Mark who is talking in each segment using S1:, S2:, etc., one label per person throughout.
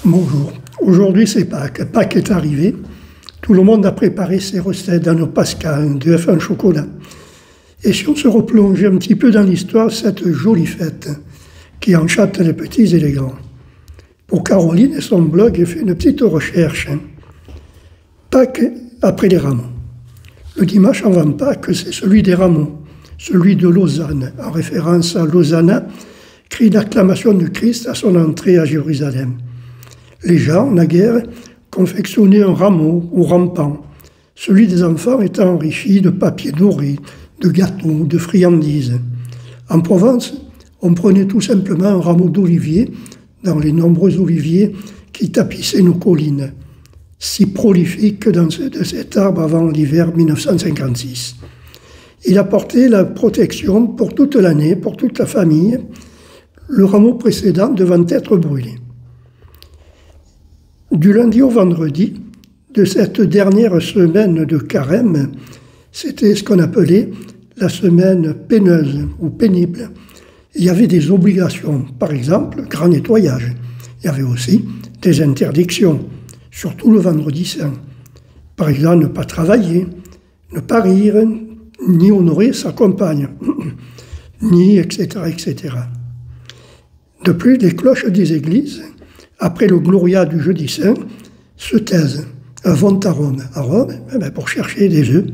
S1: Bonjour. Aujourd'hui, c'est Pâques. Pâques est arrivé. Tout le monde a préparé ses recettes dans nos pascals de œufs en chocolat. Et si on se replongeait un petit peu dans l'histoire de cette jolie fête qui enchante les petits et les grands. Pour Caroline et son blog, j'ai fait une petite recherche. Pâques après les rameaux. Le dimanche avant Pâques, c'est celui des rameaux, celui de Lausanne, en référence à Lausanna, cri d'acclamation du Christ à son entrée à Jérusalem. Les gens, naguère, confectionnaient un rameau ou rampant, celui des enfants étant enrichi de papier doré, de gâteaux, de friandises. En Provence, on prenait tout simplement un rameau d'olivier dans les nombreux oliviers qui tapissaient nos collines, si prolifiques de cet arbre avant l'hiver 1956. Il apportait la protection pour toute l'année, pour toute la famille, le rameau précédent devant être brûlé. Du lundi au vendredi, de cette dernière semaine de carême, c'était ce qu'on appelait la semaine peineuse ou pénible. Il y avait des obligations, par exemple, le grand nettoyage. Il y avait aussi des interdictions, surtout le vendredi saint. Par exemple, ne pas travailler, ne pas rire, ni honorer sa compagne, ni etc., etc. De plus, les cloches des églises, après le Gloria du jeudi saint, se taisent, vont à Rome. À Rome, pour chercher des œufs.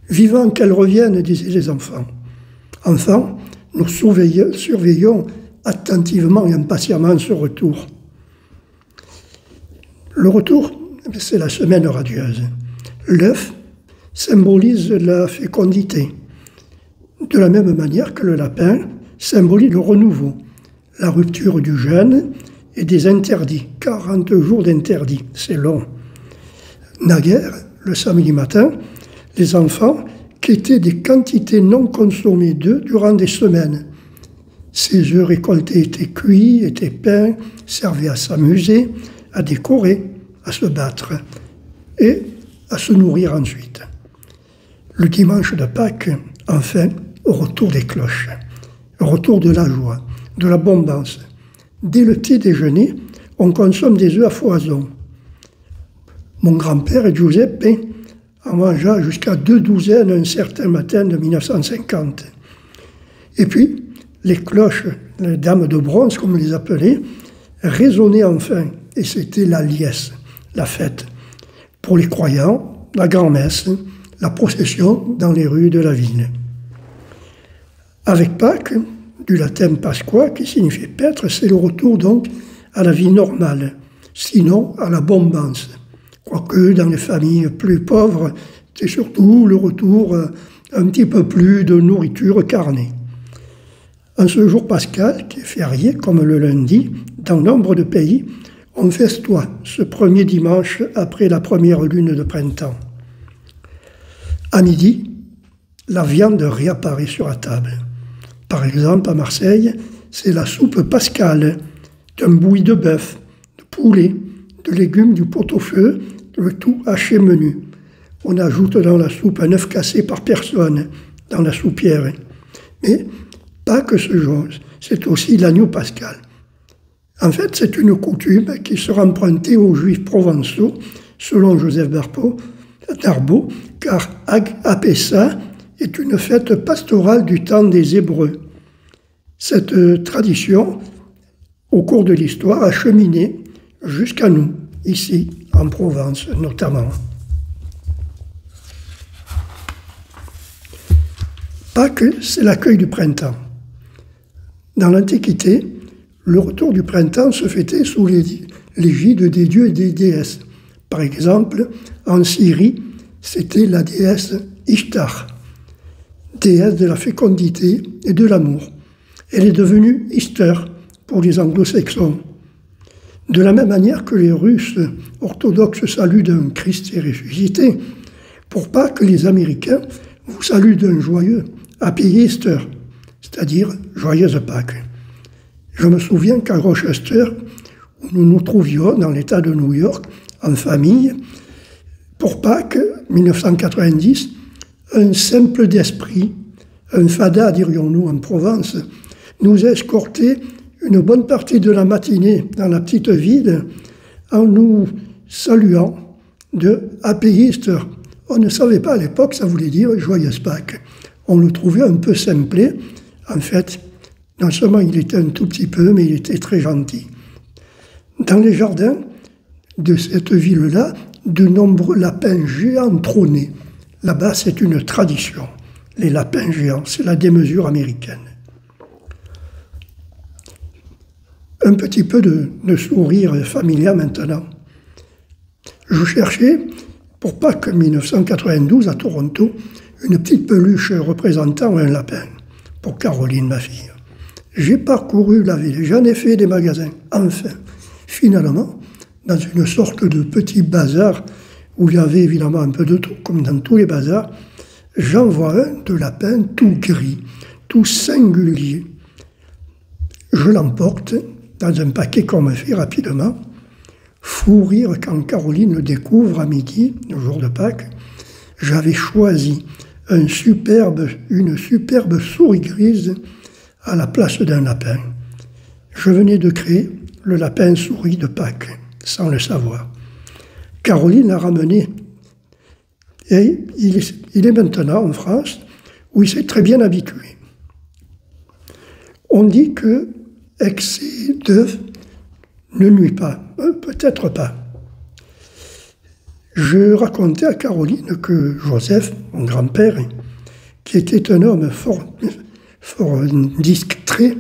S1: Vivant qu'elles reviennent, disaient les enfants. Enfants, nous surveillons attentivement et impatiemment ce retour. Le retour, c'est la semaine radieuse. L'œuf symbolise la fécondité, de la même manière que le lapin symbolise le renouveau, la rupture du jeûne et des interdits. 40 jours d'interdits, c'est long. Naguère, le samedi matin, les enfants quêtaient des quantités non consommées d'œufs durant des semaines. Ces œufs récoltés étaient cuits, étaient peints, servaient à s'amuser, à décorer, à se battre et à se nourrir ensuite. Le dimanche de Pâques, enfin, au retour des cloches, au retour de la joie, de l'abondance. Dès le petit déjeuner, on consomme des œufs à foison. Mon grand-père, Giuseppe, en mangea jusqu'à 2 douzaines un certain matin de 1950. Et puis, les cloches, les dames de bronze, comme on les appelait, résonnaient enfin, et c'était la liesse, la fête. Pour les croyants, la grand-messe, la procession dans les rues de la ville. Avec Pâques, du latin Pasqua, qui signifie paître, c'est le retour donc à la vie normale, sinon à l'abondance. Quoique dans les familles plus pauvres, c'est surtout le retour un petit peu plus de nourriture carnée. En ce jour pascal, qui est férié comme le lundi, dans nombre de pays, on festoie ce premier dimanche après la première lune de printemps. À midi, la viande réapparaît sur la table. Par exemple, à Marseille, c'est la soupe pascale, d'un bouilli de bœuf, de poulet, de légumes du pot-au-feu, le tout haché menu. On ajoute dans la soupe un œuf cassé par personne, dans la soupière. Mais pas que ce jour, c'est aussi l'agneau pascal. En fait, c'est une coutume qui sera empruntée aux Juifs provençaux, selon Joseph Darbo, car Apessa est une fête pastorale du temps des Hébreux. Cette tradition, au cours de l'histoire, a cheminé jusqu'à nous, ici, en Provence notamment. Pâques, c'est l'accueil du printemps. Dans l'Antiquité, le retour du printemps se fêtait sous l'égide des dieux et des déesses. Par exemple, en Syrie, c'était la déesse Ishtar, déesse de la fécondité et de l'amour. Elle est devenue Easter pour les anglo-saxons. De la même manière que les Russes orthodoxes saluent d'un Christ est ressuscité, pour Pâques, les Américains vous saluent d'un joyeux Happy Easter, c'est-à-dire joyeuse Pâques. Je me souviens qu'à Rochester, où nous nous trouvions dans l'État de New York, en famille, pour Pâques 1990, un simple d'esprit, un fada, dirions-nous en Provence, nous a escortés une bonne partie de la matinée dans la petite ville en nous saluant de Happy Easter. On ne savait pas à l'époque, ça voulait dire Joyeuse Pâques. On le trouvait un peu simplé. En fait, non seulement il était un tout petit peu, mais il était très gentil. Dans les jardins de cette ville-là, de nombreux lapins géants trônaient. Là-bas, c'est une tradition. Les lapins géants, c'est la démesure américaine. Un petit peu de sourire familial maintenant. Je cherchais, pour Pâques 1992 à Toronto, une petite peluche représentant un lapin, pour Caroline, ma fille. J'ai parcouru la ville, j'en ai fait des magasins. Enfin, finalement, dans une sorte de petit bazar, où il y avait évidemment un peu de tout, comme dans tous les bazars, j'en vois un de lapin tout gris, tout singulier. Je l'emporte dans un paquet qu'on me fait rapidement. Fou rire quand Caroline le découvre à midi, le jour de Pâques, j'avais choisi une superbe souris grise à la place d'un lapin. Je venais de créer le lapin souris de Pâques, sans le savoir. Caroline l'a ramené. Et il est maintenant en France, où il s'est très bien habitué. On dit que excès d'œufs ne nuit pas. Peut-être pas. Je racontais à Caroline que Joseph, mon grand-père, qui était un homme fort discret,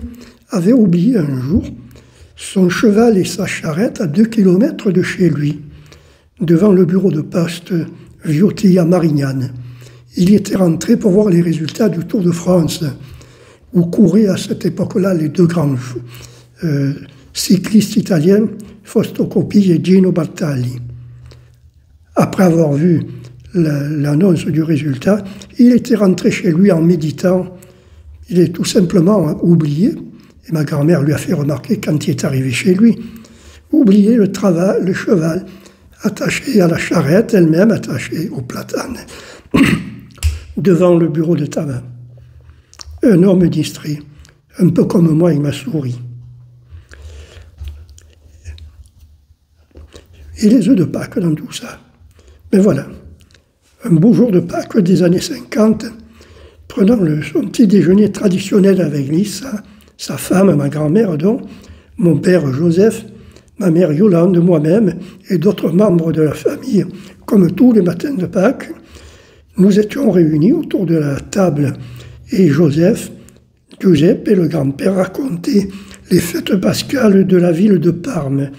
S1: avait oublié un jour son cheval et sa charrette à 2 kilomètres de chez lui, devant le bureau de poste Viotti à Marignane. Il y était rentré pour voir les résultats du Tour de France, où couraient à cette époque-là les deux grands cyclistes italiens, Fausto Coppi et Gino Bartali. Après avoir vu l'annonce du résultat, il était rentré chez lui en méditant. Il est tout simplement oublié, et ma grand-mère lui a fait remarquer quand il est arrivé chez lui, oublié le cheval attaché à la charrette, elle-même attachée au platane, devant le bureau de tabac. Un homme distrait, un peu comme moi avec ma souris. Et les œufs de Pâques dans tout ça. Mais voilà, un beau jour de Pâques des années 50, prenant son petit déjeuner traditionnel avec lui, sa femme, ma grand-mère donc, mon père Joseph, ma mère Yolande, moi-même et d'autres membres de la famille, comme tous les matins de Pâques, nous étions réunis autour de la table et Giuseppe et le grand-père racontaient les fêtes pascales de la ville de Parme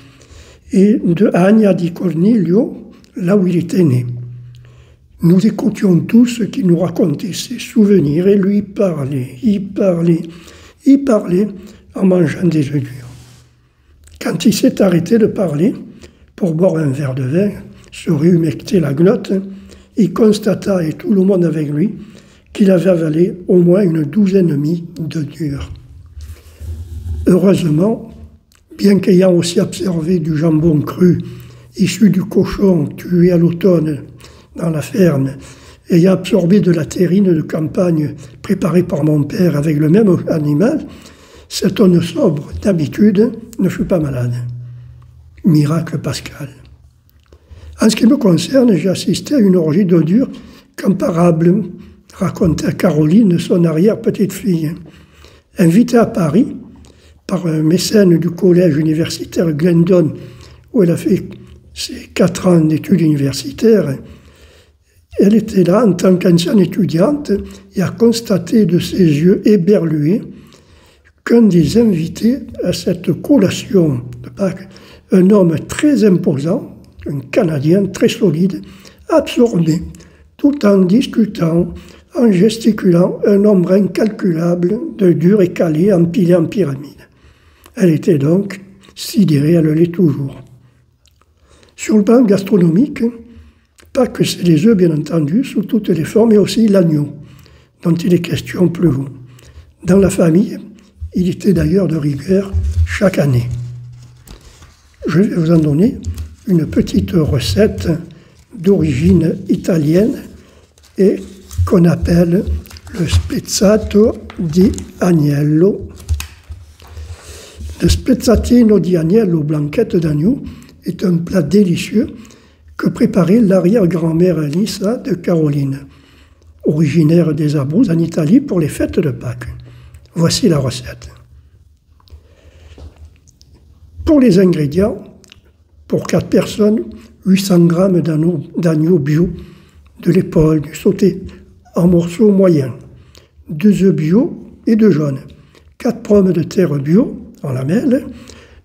S1: et de Agna di Cornillo, là où il était né. Nous écoutions tous ce qu'il nous racontait, ses souvenirs, et lui il parlait en mangeant des œufs durs. Quand il s'est arrêté de parler, pour boire un verre de vin, se réhumecter la glotte, il constata, et tout le monde avec lui, qu'il avait avalé au moins une 12e d'œufs durs. Heureusement, bien qu'ayant aussi observé du jambon cru, issu du cochon tué à l'automne dans la ferme, ayant absorbé de la terrine de campagne préparée par mon père avec le même animal, cet homme sobre, d'habitude, ne fut pas malade. Miracle pascal. En ce qui me concerne, j'ai assisté à une orgie d'eau dure comparable, racontait à Caroline, son arrière-petite-fille. Invitée à Paris par un mécène du collège universitaire Glendon, où elle a fait ses 4 ans d'études universitaires, elle était là en tant qu'ancienne étudiante et a constaté de ses yeux éberlués qu'un des invités à cette collation de Pâques, un homme très imposant, un Canadien très solide, absorbait, tout en discutant, en gesticulant, un nombre incalculable de durs et calés empilés en pyramide. Elle était donc sidérée, elle l'est toujours. Sur le plan gastronomique, Pâques, c'est les œufs, bien entendu, sous toutes les formes, mais aussi l'agneau, dont il est question plus haut. Dans la famille, il était d'ailleurs de rigueur chaque année. Je vais vous en donner une petite recette d'origine italienne et qu'on appelle le spezzato di agnello. Le spezzatino di agnello, blanquette d'agneau, est un plat délicieux que préparait l'arrière-grand-mère Lisa de Caroline, originaire des Abruzzes en Italie pour les fêtes de Pâques. Voici la recette. Pour les ingrédients, pour 4 personnes, 800 g d'agneau bio, de l'épaule, du sauté en morceaux moyens, 2 œufs bio et 2 jaunes, 4 pommes de terre bio en lamelles,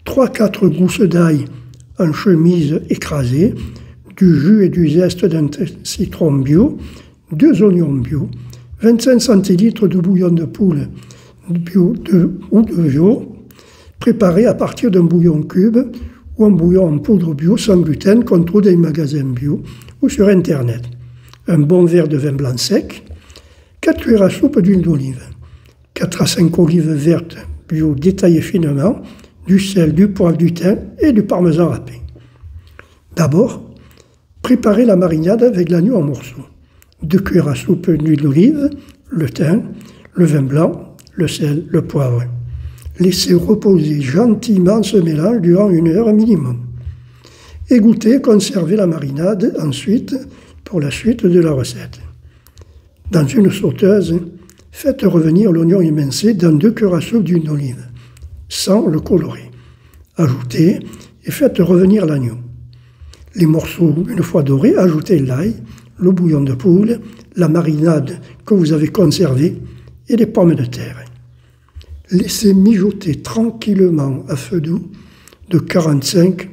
S1: 3-4 gousses d'ail en chemise écrasée, du jus et du zeste d'un citron bio, 2 oignons bio, 25 centilitres de bouillon de poule bio ou de veau, préparé à partir d'un bouillon cube ou un bouillon en poudre bio sans gluten qu'on trouve dans les magasins bio ou sur Internet. Un bon verre de vin blanc sec, 4 cuillères à soupe d'huile d'olive, 4 à 5 olives vertes bio détaillées finement, du sel, du poivre, du thym et du parmesan râpé. D'abord, préparez la marinade avec l'agneau en morceaux. 2 cuillères à soupe d'huile d'olive, le thym, le vin blanc, le sel, le poivre. Laissez reposer gentiment ce mélange durant 1 heure minimum. Égouttez et conservez la marinade ensuite pour la suite de la recette. Dans une sauteuse, faites revenir l'oignon émincé dans 2 cuillères à soupe d'huile d'olive, sans le colorer. Ajoutez et faites revenir l'agneau. Les morceaux, une fois dorés, ajoutez l'ail, le bouillon de poule, la marinade que vous avez conservée et les pommes de terre. Laissez mijoter tranquillement à feu doux de 45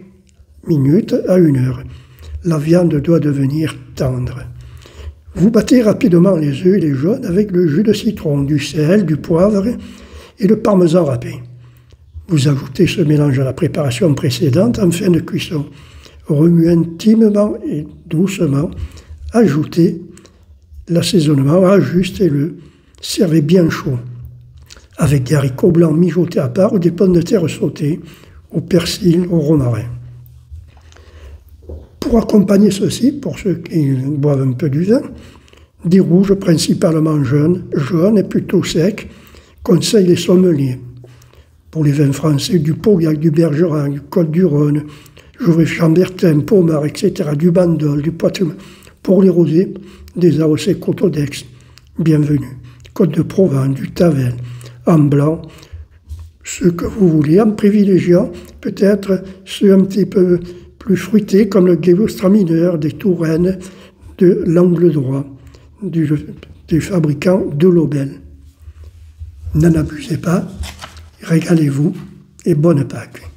S1: minutes à 1 heure. La viande doit devenir tendre. Vous battez rapidement les œufs et les jaunes avec le jus de citron, du sel, du poivre et le parmesan râpé. Vous ajoutez ce mélange à la préparation précédente en fin de cuisson. Remuez intimement et doucement. Ajoutez l'assaisonnement, ajustez-le. Servez bien chaud, avec des haricots blancs mijotés à part ou des pommes de terre sautées, au persil, au romarin. Pour accompagner ceci, pour ceux qui boivent un peu du vin, des rouges principalement jaunes et plutôt secs, conseillent les sommeliers. Pour les vins français, du Pauillac, du Bergerac, du Côtes-du-Rhône, Chambertin, Pommard, etc., du Bandol, du Poitou. Pour les rosés, des AOC Coteau d'Aix, bienvenue. Côte de Provence, du Tavel, en blanc, ce que vous voulez, en privilégiant peut-être ceux un petit peu plus fruités comme le Gewürztraminer, des Touraine, de l'Angle droit, du fabricant de Lobel. N'en abusez pas, régalez-vous et bonne Pâques.